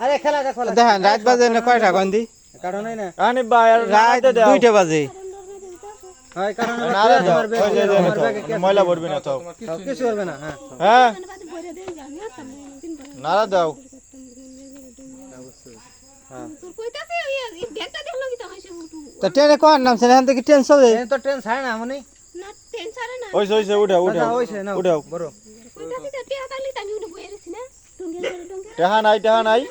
আরে খেলা দেখো দেখেন রাত বাজে না কয়টা গন্ধি কারণ নাই না আনি ভাই আর রাত 2টা বাজে হয় কারণ নারা দাও ওই যে ময়লা ভরবি না তো কিছু হবে না হ্যাঁ হ্যাঁ নারা দাও তো ট্রেনে কোন নামছে এখান থেকে ট্রেন চলে এই তো ট্রেন ছাড়ে না মনি ওইছে উঠা উঠা হইছে না উঠাও বড় টেহা নাই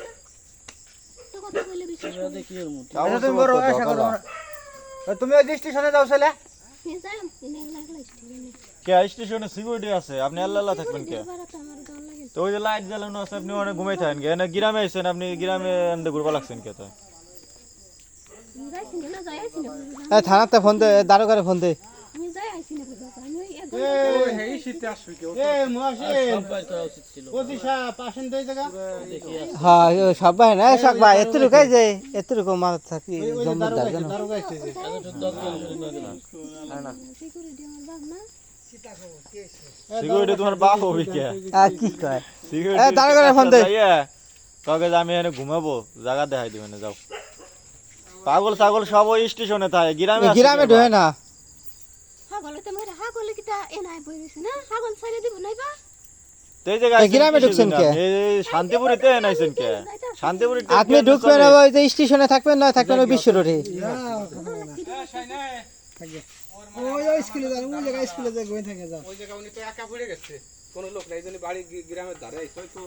আচ্ছা তুমি বড় আশা করো তুমি ওই স্টেশনে যাও চলে কে স্টেশনে সিকিউরিটি আছে আপনি আল্লাহ থাকবেন কে তো ওই যে লাইট জ্বালানো আছে আপনি অনেক ঘুমাই থাকেন কে না গ্রামে আইছেন আপনি গ্রামে এন্ড ঘুরবা লাগছেন কে তো থানাতে ফোন দে দারোগারে ফোন দে হ্যাঁ সব ভাই না সব ভাই এতটুকু যে এতটুকু মাছ থাকি জমদার জানো সিকিউরিটি তোমার বাপ হবে কে কি কয় সিকিউরিটি দারোগারে ফোন দে কাকে যে আমি এখানে ঘুমাবো জায়গা দেখাই দিবেন যাও পাগল ছাগল সব ওই স্টেশনে থাকে গ্রামে গ্রামে ঢোয় না এই জায়গায় গ্রামে ঢুকছেন কে শান্তিপুরিতে নাইছেন কে শান্তিপুরিতে আপনি ঢুকবেন ওই যে স্টেশনে থাকবেন না থাকবেন ওই বিশ্ব রোডে ওই স্কুলে যান ওই জায়গা স্কুলে যাই গই থাকে যাও ওই জায়গা উনি তো একা পড়ে গেছে কোনো লোক নাই জন্য বাড়ি গ্রামের ধারে আইছে তো